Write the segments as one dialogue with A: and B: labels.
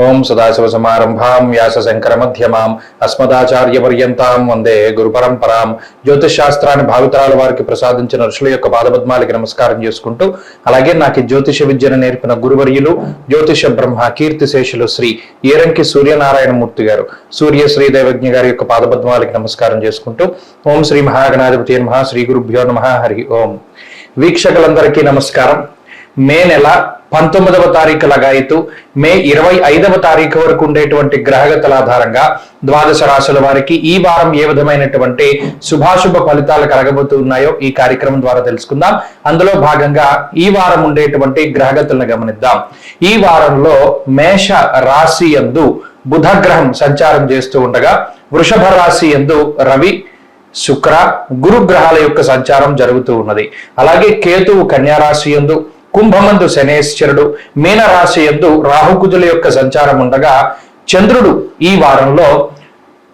A: ఓం సదాశివసమారంభాం వ్యాసశంకరమధ్యమాం అస్మదాచార్యపర్యంతాం వందే గురుపరంపరాం. జ్యోతిష్ శాస్త్రాన్ని భావితరాల వారికి ప్రసాదించిన ఋషుల యొక్క పాదపద్మాలకి నమస్కారం చేసుకుంటూ, అలాగే నాకు జ్యోతిష విద్యను నేర్పిన గురువర్యులు జ్యోతిష బ్రహ్మ కీర్తిశేషులు శ్రీ ఏరంకి సూర్యనారాయణమూర్తి గారు, సూర్య శ్రీ దేవజ్ఞ గారి యొక్క పాదపద్మాలకి నమస్కారం చేసుకుంటూ, ఓం శ్రీ మహాగణాధిపతి నమః, శ్రీ గురుభ్యో నమః, హరి ఓం. వీక్షకులందరికీ నమస్కారం. మే నెల 19వ తారీఖు లగాయితూ మే 25వ తారీఖు వరకు ఉండేటువంటి గ్రహగతుల ఆధారంగా ద్వాదశ రాశుల వారికి ఈ వారం ఏ విధమైనటువంటి శుభాశుభ ఫలితాలు కలగబోతున్నాయో ఈ కార్యక్రమం ద్వారా తెలుసుకుందాం. అందులో భాగంగా ఈ వారం ఉండేటువంటి గ్రహగతులను గమనిద్దాం. ఈ వారంలో మేష రాశి యందు బుధ గ్రహం సంచారం చేస్తూ ఉండగా, వృషభ రాశి యందు రవి, శుక్ర, గురు గ్రహాల యొక్క సంచారం జరుగుతూ ఉన్నది. అలాగే కేతువు కన్యా రాశి యందు, కుంభమందు శనేశ్వరుడు, మీన రాశి యందు రాహుకుజుల యొక్క సంచారం ఉండగా, చంద్రుడు ఈ వారంలో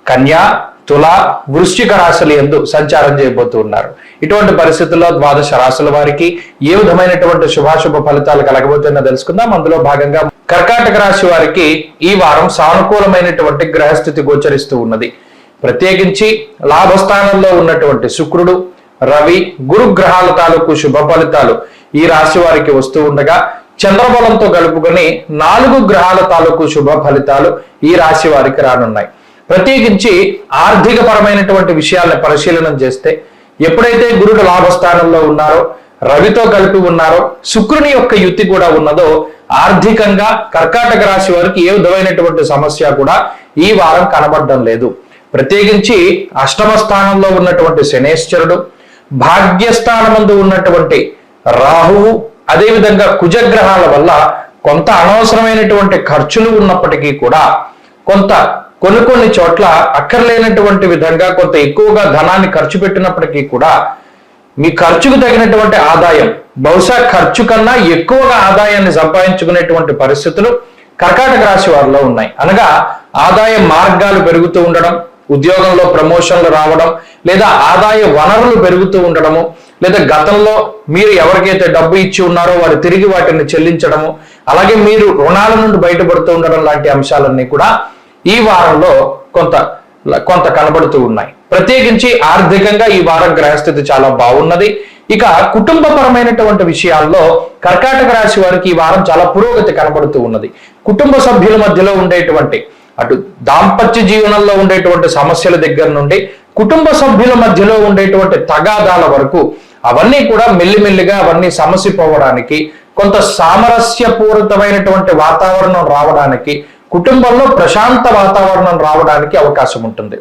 A: కన్యా, తుల, వృశ్చిక రాశుల యందు సంచారం చేయబోతూ ఉన్నారు. ఇటువంటి పరిస్థితుల్లో ద్వాదశ రాశుల వారికి ఏ విధమైనటువంటి శుభాశుభ ఫలితాలు కలగబోతున్నా తెలుసుకుందాం. అందులో భాగంగా కర్కాటక రాశి వారికి ఈ వారం సానుకూలమైనటువంటి గ్రహస్థితి గోచరిస్తూ ఉన్నది. ప్రత్యేకించి లాభస్థానంలో ఉన్నటువంటి శుక్రుడు, రవి, గురు గ్రహాల తాలూకు శుభ ఫలితాలు ఈ రాశి వారికి వస్తూ ఉండగా, చంద్రబలంతో కలుపుకొని 4 గ్రహాల తాలూకు శుభ ఫలితాలు ఈ రాశి వారికి రానున్నాయి. ప్రత్యేకించి ఆర్థిక పరమైనటువంటి విషయాలను పరిశీలన చేస్తే, ఎప్పుడైతే గురుడు లాభస్థానంలో ఉన్నారో, రవితో కలిపి ఉన్నారో, శుక్రుని యొక్క యుతి కూడా ఉన్నదో, ఆర్థికంగా కర్కాటక రాశి వారికి ఏ విధమైనటువంటి సమస్య కూడా ఈ వారం కనబడడం లేదు. ప్రత్యేకించి అష్టమ స్థానంలో ఉన్నటువంటి శనేశ్వరుడు, భాగ్యస్థానమందు ఉన్నటువంటి రాహువు, అదేవిధంగా కుజగ్రహాల వల్ల కొంత అనవసరమైనటువంటి ఖర్చులు ఉన్నప్పటికీ కూడా కొన్ని చోట్ల అక్కర్లేనటువంటి విధంగా కొంత ఎక్కువగా ధనాన్ని ఖర్చు పెట్టినప్పటికీ కూడా మీ ఖర్చుకు తగినటువంటి ఆదాయం, బహుశా ఖర్చు కన్నా ఎక్కువగా ఆదాయాన్ని సంపాదించుకునేటువంటి పరిస్థితులు కర్కాటక రాశి వారిలో ఉన్నాయి. అనగా ఆదాయ మార్గాలు పెరుగుతూ ఉండడం, ఉద్యోగంలో ప్రమోషన్లు రావడం, లేదా ఆదాయ వనరులు పెరుగుతూ ఉండడము, లేదా గతంలో మీరు ఎవరికైతే డబ్బు ఇచ్చి ఉన్నారో వారు తిరిగి వాటిని చెల్లించడము, అలాగే మీరు రుణాల నుండి బయటపడుతూ ఉండడం లాంటి అంశాలన్నీ కూడా ఈ వారంలో కొంత కనబడుతూ ఉన్నాయి. ప్రత్యేకించి ఆర్థికంగా ఈ వారం గ్రహస్థితి చాలా బాగున్నది. ఇక కుటుంబపరమైనటువంటి విషయాల్లో కర్కాటక రాశి వారికి ఈ వారం చాలా పురోగతి కనబడుతూ ఉన్నది. కుటుంబ సభ్యుల మధ్యలో ఉండేటువంటి అటు దాంపత్య జీవనంలో ఉండేటువంటి సమస్యల దగ్గర నుండి కుటుంబ సభ్యుల మధ్యలో ఉండేటువంటి తగాదాల వరకు అవన్నీ కూడా మెల్లిమెల్లిగా అవన్నీ సమసిపోవడానికి, కొంత సామరస్యపూరితమైనటువంటి వాతావరణం రావడానికి, కుటుంబంలో ప్రశాంత వాతావరణం రావడానికి అవకాశం ఉంటుంది.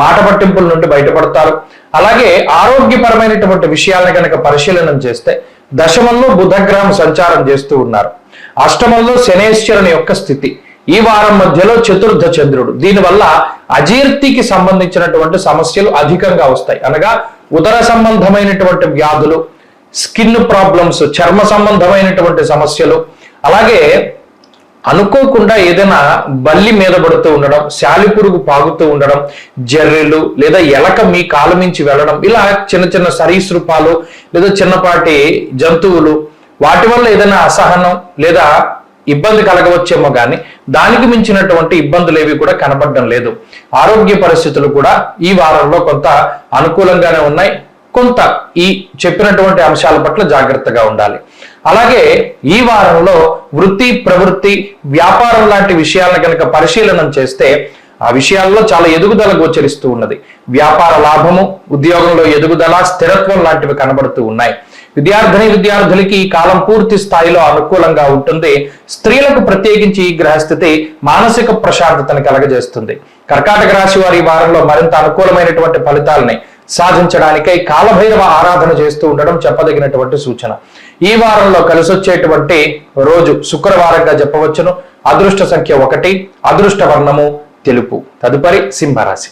A: మాట పట్టింపుల నుండి బయటపడతారు. అలాగే ఆరోగ్యపరమైనటువంటి విషయాలను కనుక పరిశీలన చేస్తే, దశమంలో బుధగ్రహం సంచారం చేస్తూ ఉన్నారు. అష్టమంలో శనేశ్వరుని యొక్క స్థితి, ఈ వారం మధ్యలో చతుర్థ చంద్రుడు. దీనివల్ల అజీర్తికి సంబంధించినటువంటి సమస్యలు అధికంగా వస్తాయి. అనగా ఉదర సంబంధమైనటువంటి వ్యాధులు, స్కిన్ ప్రాబ్లమ్స్, చర్మ సంబంధమైనటువంటి సమస్యలు, అలాగే అనుకోకుండా ఏదైనా బల్లి మీద పడుతూ ఉండడం, శాలిపురుగు పాగుతూ ఉండడం, జర్రెలు లేదా ఎలక మీ కాలు మించి వెళ్ళడం, ఇలా చిన్న చిన్న సరీసృపాలు లేదా చిన్నపాటి జంతువులు, వాటి వల్ల ఏదైనా అసహనం లేదా ఇబ్బంది కలగవచ్చేమో కానీ దానికి మించినటువంటి ఇబ్బందులు ఏవి కూడా కనబడడం లేదు. ఆరోగ్య పరిస్థితులు కూడా ఈ వారంలో కొంత అనుకూలంగానే ఉన్నాయి. కొంత ఈ చెప్పినటువంటి అంశాల పట్ల జాగ్రత్తగా ఉండాలి. అలాగే ఈ వారంలో వృత్తి, ప్రవృత్తి, వ్యాపారం లాంటి విషయాలను కనుక పరిశీలన చేస్తే ఆ విషయాల్లో చాలా ఎదుగుదల గోచరిస్తూ ఉన్నది. వ్యాపార లాభము, ఉద్యోగంలో ఎదుగుదల, స్థిరత్వం లాంటివి కనబడుతూ ఉన్నాయి. విద్యార్థులకి ఈ కాలం పూర్తి స్థాయిలో అనుకూలంగా ఉంటుంది. స్త్రీలకు ప్రత్యేకించి ఈ గ్రహస్థితి మానసిక ప్రశాంతతను కలగజేస్తుంది. కర్కాటక రాశి వారి ఈ వారంలో మరింత అనుకూలమైనటువంటి ఫలితాలని సాధించడానికై కాలభైరవ ఆరాధన చేస్తూ ఉండడం చెప్పదగినటువంటి సూచన. ఈ వారంలో కలిసొచ్చేటువంటి రోజు శుక్రవారంగా చెప్పవచ్చును. అదృష్ట సంఖ్య 1, అదృష్ట వర్ణము తెలుపు. తదుపరి సింహరాశి.